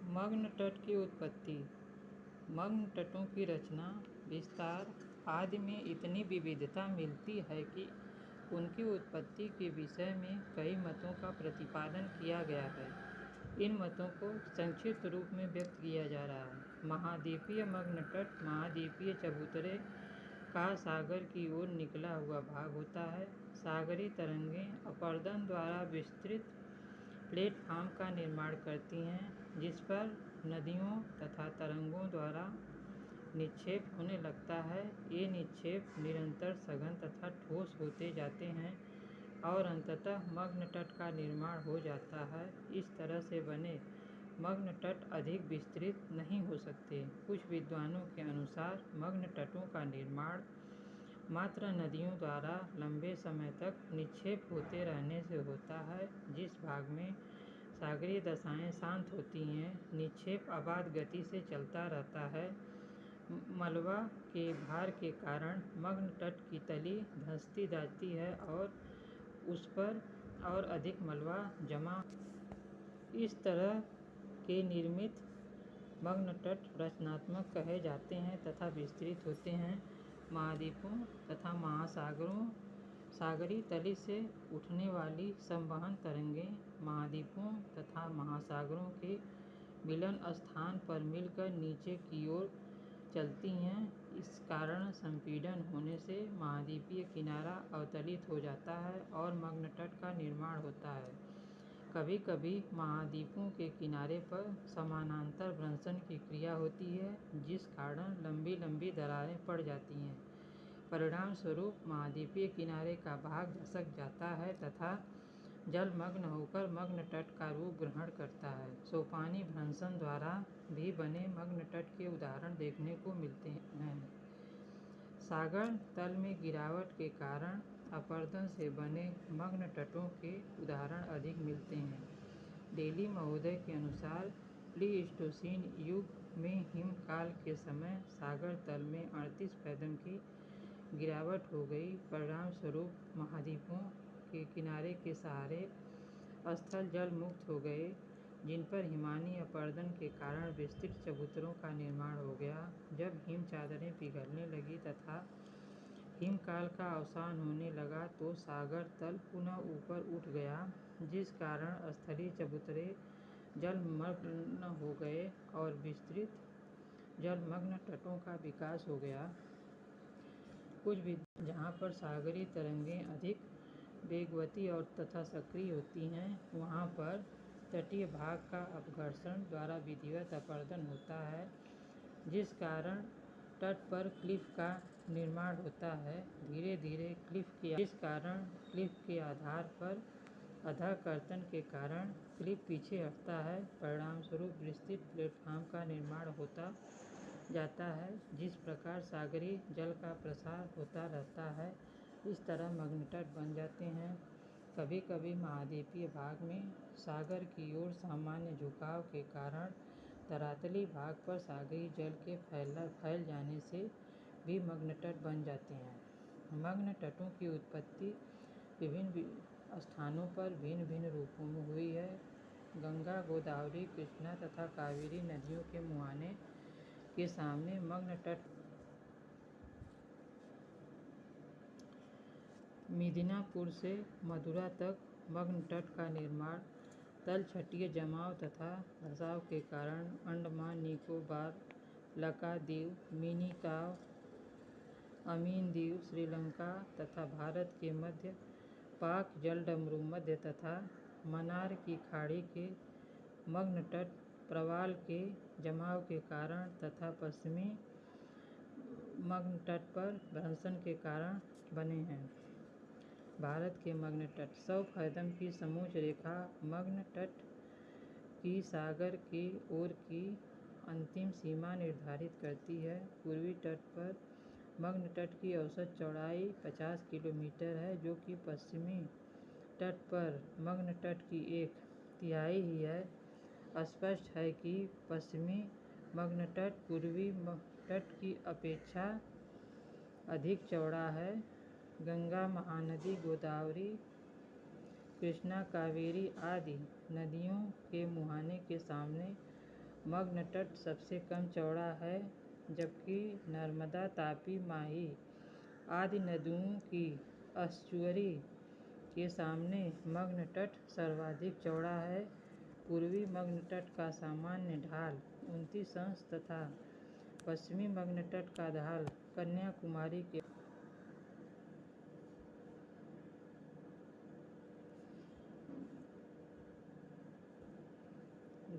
मग्न तट की उत्पत्ति। मग्न तटों की रचना, विस्तार आदि में इतनी विविधता मिलती है कि उनकी उत्पत्ति के विषय में कई मतों का प्रतिपादन किया गया है। इन मतों को संक्षिप्त रूप में व्यक्त किया जा रहा है। महाद्वीपीय मग्न तट महाद्वीपीय चबूतरे का सागर की ओर निकला हुआ भाग होता है। सागरी तरंगें अपरदन द्वारा विस्तृत प्लेटफॉर्म का निर्माण करती हैं, जिस पर नदियों तथा तरंगों द्वारा निक्षेप होने लगता है। ये निक्षेप निरंतर सघन तथा ठोस होते जाते हैं और अंततः मग्न तट का निर्माण हो जाता है। इस तरह से बने मग्न तट अधिक विस्तृत नहीं हो सकते। कुछ विद्वानों के अनुसार मग्न तटों का निर्माण मात्र नदियों द्वारा लंबे समय तक निक्षेप होते रहने से होता है। जिस भाग में सागरीय दशाएं शांत होती हैं, निक्षेप अबाध गति से चलता रहता है। मलबा के भार के कारण मग्न तट की तली धंसती जाती है और उस पर और अधिक मलबा जमा। इस तरह के निर्मित मग्न तट रचनात्मक कहे जाते हैं तथा विस्तृत होते हैं। महाद्वीपों तथा महासागरों सागरी तली से उठने वाली संवहन तरंगें महाद्वीपों तथा महासागरों के मिलन स्थान पर मिलकर नीचे की ओर चलती हैं। इस कारण संपीड़न होने से महाद्वीपीय किनारा अवतलित हो जाता है और मग्न तट का निर्माण होता है। कभी कभी महाद्वीपों के किनारे पर समानांतर भ्रंशन की क्रिया होती है, जिस कारण लंबी लंबी दरारें पड़ जाती हैं। परिणाम स्वरूप महाद्वीपीय किनारे का भाग धंसक जाता है तथा जलमग्न होकर मग्न तट का रूप ग्रहण करता है। सोपानी भ्रंशन द्वारा भी बने मग्न तट के उदाहरण देखने को मिलते हैं। सागर तल में गिरावट के कारण अपरदन से बने मग्न तटों के उदाहरण अधिक मिलते हैं। डेली महोदय के अनुसार प्लीस्टोसीन युग में हिमकाल के समय सागर तल में 38 पैदम की गिरावट हो गई। परिणाम स्वरूप महाद्वीपों के किनारे के सहारे स्थल जल मुक्त हो गए, जिन पर हिमानी अपरदन के कारण विस्तृत चबूतरों का निर्माण हो गया। जब हिम चादरें पिघलने लगी तथा हिमकाल का अवसान होने लगा तो सागर तल पुनः ऊपर उठ गया, जिस कारण स्थलीय चबूतरे जलमग्न हो गए और विस्तृत जलमग्न तटों का विकास हो गया। कुछ भी जहाँ पर सागरी तरंगें अधिक वेगवती और तथा सक्रिय होती हैं, वहाँ पर तटीय भाग का अपघर्षण द्वारा विधिवत अपरदन होता है, जिस कारण तट पर क्लिफ का निर्माण होता है। धीरे धीरे जिस कारण क्लिफ के आधार पर अधःकर्तन के कारण क्लिफ पीछे हटता है। परिणाम स्वरूप विस्तृत प्लेटफॉर्म का निर्माण होता जाता है। जिस प्रकार सागरीय जल का प्रसार होता रहता है, इस तरह मग्न तट बन जाते हैं। कभी कभी महाद्वीपीय भाग में सागर की ओर सामान्य झुकाव के कारण धरातली भाग पर सागरीय जल के फैल जाने से भी मग्न तट बन जाते हैं। मग्न तटों की उत्पत्ति विभिन्न स्थानों पर भिन्न भिन्न रूपों में हुई है। गंगा, गोदावरी, कृष्णा तथा कावेरी नदियों के मुहाने के सामने मग्न तट। मिदनापुर से मदुरा तक मग्न तट का निर्माण तलछटीय जमाव तथा धंसाव के कारण अंडमान निकोबार, लक्षद्वीप, मिनिकॉय, अमीन द्वीप, श्रीलंका तथा भारत के मध्य पाक जलडमरू मध्य तथा मन्नार की खाड़ी के मग्न तट प्रवाल के जमाव के कारण तथा पश्चिमी मग्न तट पर भ्रंशन के कारण बने हैं। भारत के मग्न तट 100 पैदम की समोच्च रेखा मग्न तट की सागर की ओर की अंतिम सीमा निर्धारित करती है। पूर्वी तट पर मग्न तट की औसत चौड़ाई 50 किलोमीटर है, जो कि पश्चिमी तट पर मग्न तट की 1/3 ही है। स्पष्ट है कि पश्चिमी मग्न तट पूर्वी तट की अपेक्षा अधिक चौड़ा है। गंगा, महानदी, गोदावरी, कृष्णा, कावेरी आदि नदियों के मुहाने के सामने मग्न तट सबसे कम चौड़ा है, जबकि नर्मदा, तापी, माही आदि नदियों की एस्चुअरी के सामने मग्न तट सर्वाधिक चौड़ा है। पूर्वी मग्न तट का सामान्य ढाल 29 अंश तथा पश्चिमी मग्न तट का ढाल कन्याकुमारी के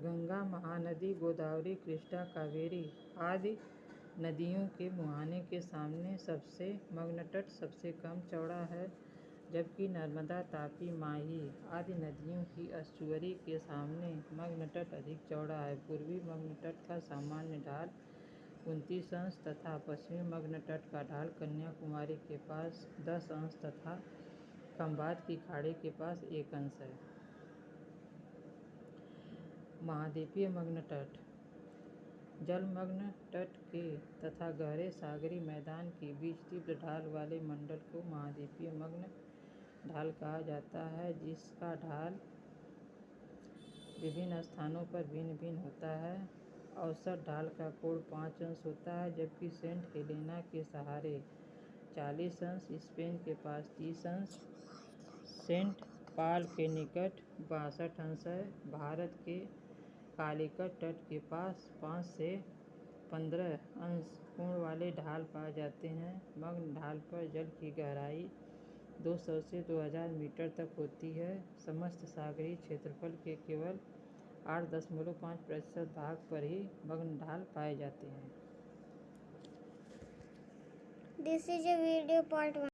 गंगा, महानदी, गोदावरी, कृष्णा, कावेरी आदि नदियों के मुहाने के सामने मग्न तट सबसे कम चौड़ा है, जबकि नर्मदा, तापी, माही आदि नदियों की एस्चुअरी के सामने मग्न तट अधिक चौड़ा है। पूर्वी मग्न तट का सामान्य ढाल 29 अंश तथा पश्चिमी मग्न तट का ढाल कन्याकुमारी के पास 10 अंश तथा खंबात की खाड़ी के पास 1 अंश है। महाद्वीपीय मग्न तट जलमग्न तट के तथा गहरे सागरी मैदान के बीच तीव्र ढाल वाले मंडल को महाद्वीपीय मग्न ढाल कहा जाता है, जिसका ढाल विभिन्न स्थानों पर भिन्न भिन्न होता है। औसत ढाल का कोण 5 अंश होता है, जबकि सेंट हेलेना के सहारे 40 अंश, स्पेन के पास 30 अंश, सेंट पॉल के निकट 62 अंश है। भारत के कालीकट तट के पास 5 से 15 अंश कोण वाले ढाल पाए जाते हैं। मग्न ढाल पर जल की गहराई 200 से 2000 मीटर तक होती है। समस्त सागरीय क्षेत्रफल के केवल 8.5% भाग पर ही मग्न ढाल पाए जाते हैं। This is a video part 1.